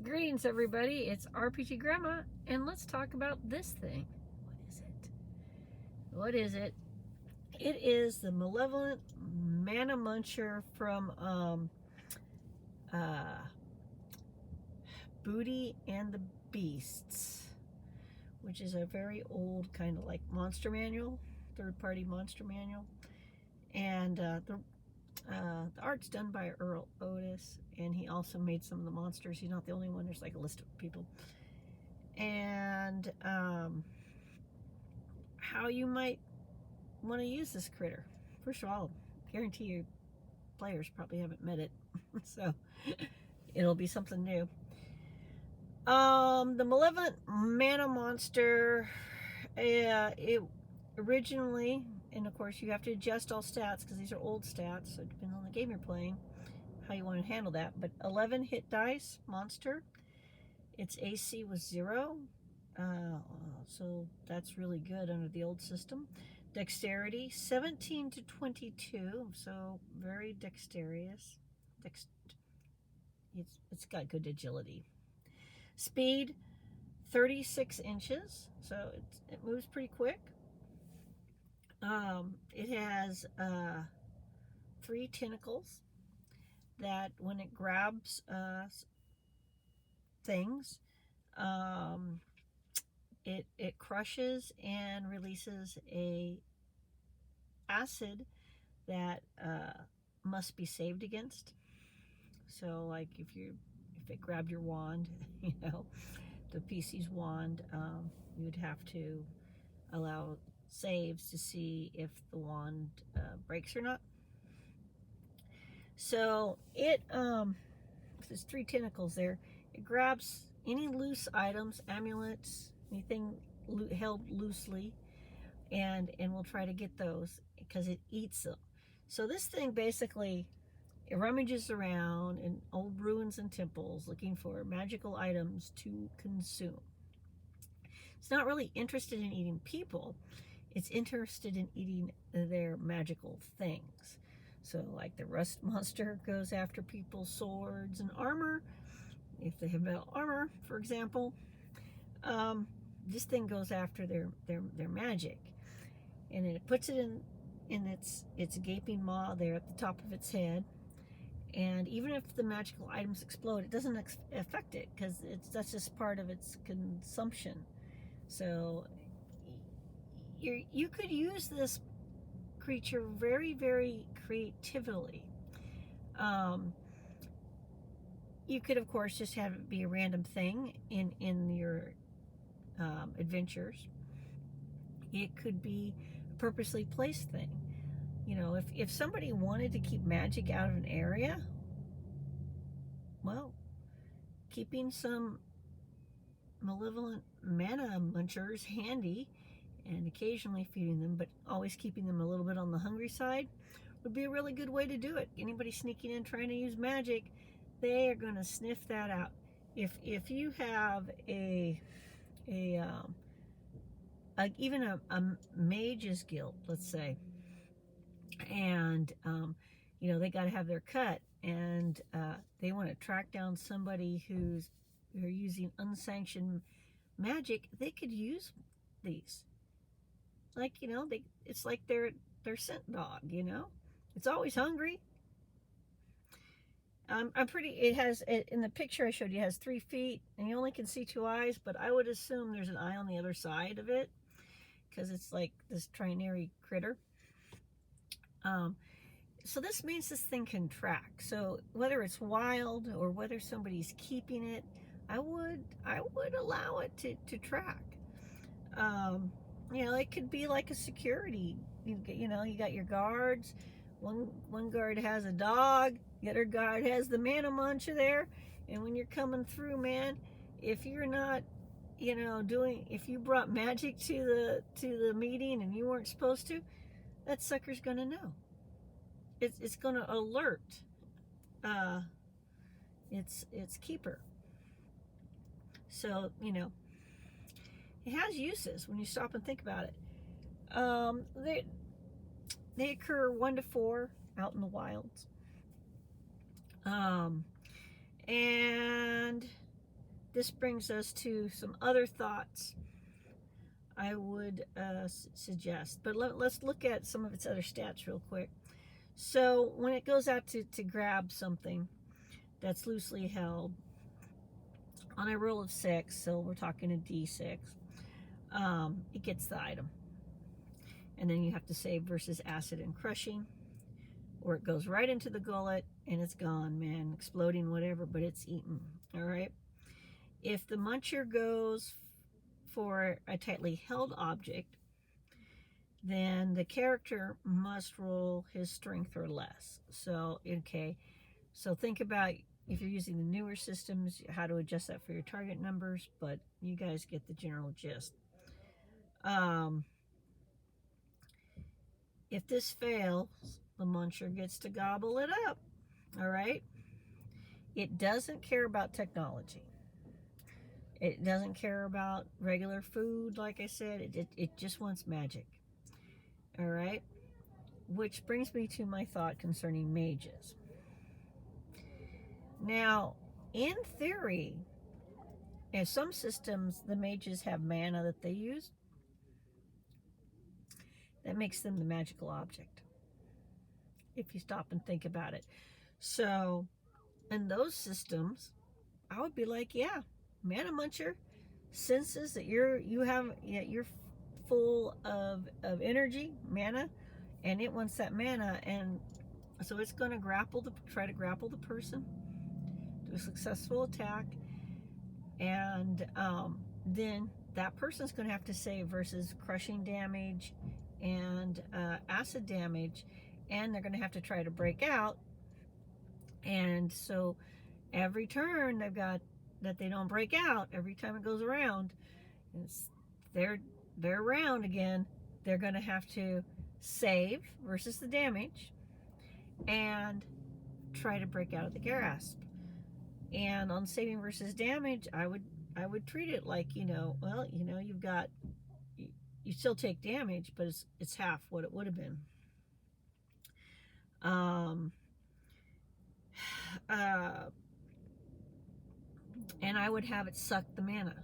Greetings, everybody. It's RPG Grandma, and let's talk about this thing. What is it? What is it? It is the Malevolent Mana Muncher from uh, Booty and the Beasts, which is a very old kind of like monster manual, third-party monster manual, and the art's done by Earl Otis, and he also made some of the monsters. He's not the only one. There's like a list of people. And how you might want to use this critter. First of all, guarantee you players probably haven't met it, so it'll be something new. The Malevolent Mana Monster, it originally, and of course you have to adjust all stats because these are old stats, so it depends on the game you're playing, how you want to handle that. But 11 hit dice monster. Its AC was 0. So that's really good under the old system. Dexterity 17 to 22, so very dexterous. It's got good agility. Speed 36 inches, so it moves pretty quick. It has 3 tentacles that when it grabs things, it crushes and releases a acid that must be saved against. So like if it grabbed your wand, the PC's wand, you would have to allow saves to see if the wand breaks or not. So there's 3 tentacles there. It grabs any loose items, amulets, anything held loosely, and we'll try to get those because it eats them. So this thing basically, it rummages around in old ruins and temples looking for magical items to consume. It's not really interested in eating people. It's interested in eating their magical things. So like the rust monster goes after people's swords and armor. If they have metal armor, for example, this thing goes after their magic. And it puts it in its gaping maw there at the top of its head. And even if the magical items explode, it doesn't affect it because that's just part of its consumption. So you could use this creature very, very creatively. You could, of course, just have it be a random thing in your adventures. It could be a purposely placed thing. If somebody wanted to keep magic out of an area, well, keeping some malevolent mana munchers handy and occasionally feeding them, but always keeping them a little bit on the hungry side, would be a really good way to do it. Anybody sneaking in trying to use magic, they are going to sniff that out. If you have even a mage's guild, let's say, and they got to have their cut, and they want to track down somebody who's using unsanctioned magic, they could use these. Like, it's like their scent dog. It's always hungry. It has, in the picture I showed you, it has 3 feet, and you only can see 2 eyes, but I would assume there's an eye on the other side of it, because it's like this trinary critter. So this means this thing can track. So whether it's wild or whether somebody's keeping it, I would allow it to track. It could be like a security. You got your guards. One guard has a dog. The other guard has the mana muncher there. And when you're coming through, man, if you're not, if you brought magic to the meeting and you weren't supposed to, that sucker's gonna know. It's gonna alert its keeper. So it has uses when you stop and think about it. They occur 1 to 4 out in the wilds. And this brings us to some other thoughts I would suggest. But let's look at some of its other stats real quick. So when it goes out to grab something that's loosely held, on a roll of 6, so we're talking a D6, it gets the item. And then you have to save versus acid and crushing, or it goes right into the gullet and it's gone, man, exploding, whatever, but it's eaten. All right. If the muncher goes for a tightly held object, then the character must roll his strength or less. So, okay, so think about if you're using the newer systems, how to adjust that for your target numbers, but you guys get the general gist. If this fails, the muncher gets to gobble it up. All right. It doesn't care about technology. It doesn't care about regular food, like I said. It just wants magic. All right. Which brings me to my thought concerning mages. Now, in theory, in some systems, the mages have mana that they use. That makes them the magical object, if you stop and think about it. So, in those systems, I would be like, yeah, mana muncher senses that you're full of energy, mana, and it wants that mana, and so it's going to try to grapple the person, do a successful attack, and then that person's going to have to save versus crushing damage and acid damage, and they're going to have to try to break out. And so every turn they've got that they don't break out, every time it goes around, it's their round again, they're going to have to save versus the damage and try to break out of the grasp. And on saving versus damage, I would treat it like, well, you still take damage, but it's half what it would have been. And I would have it suck the mana.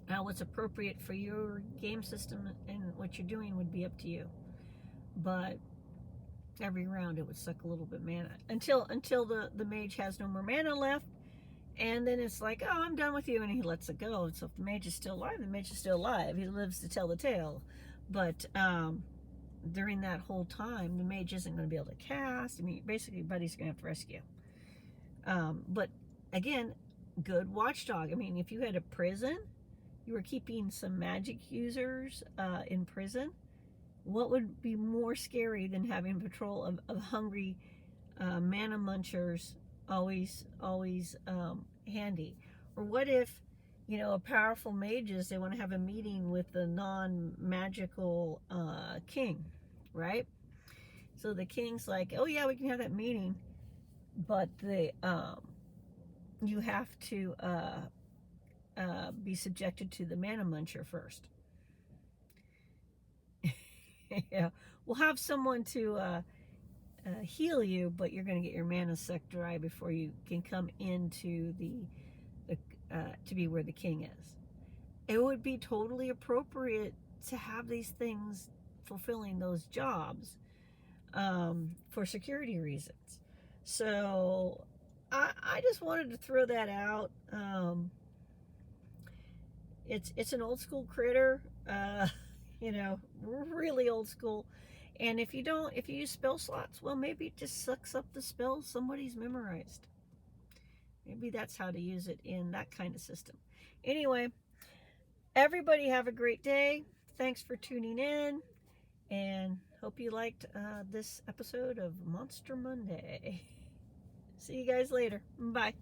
Now, what's appropriate for your game system and what you're doing would be up to you. But every round it would suck a little bit mana until the mage has no more mana left, and then it's like, oh, I'm done with you, and he lets it go. So if the mage is still alive, the mage is still alive. He lives to tell the tale. But during that whole time, the mage isn't going to be able to cast. I mean, basically, Buddy's going to have to rescue. But again, good watchdog. I mean, if you had a prison, you were keeping some magic users in prison, what would be more scary than having patrol of hungry mana munchers always handy? Or what if, a powerful mages, they want to have a meeting with the non-magical king, right? So the king's like, oh yeah, we can have that meeting, but you have to be subjected to the mana muncher first. Yeah, we'll have someone to heal you, but you're going to get your mana sucked dry before you can come into the to be where the king is. It would be totally appropriate to have these things fulfilling those jobs for security reasons. So I just wanted to throw that out. It's an old school critter. Really old school. And if you use spell slots, well, maybe it just sucks up the spells somebody's memorized. Maybe that's how to use it in that kind of system. Anyway, everybody have a great day. Thanks for tuning in, and hope you liked this episode of Monster Monday. See you guys later. Bye.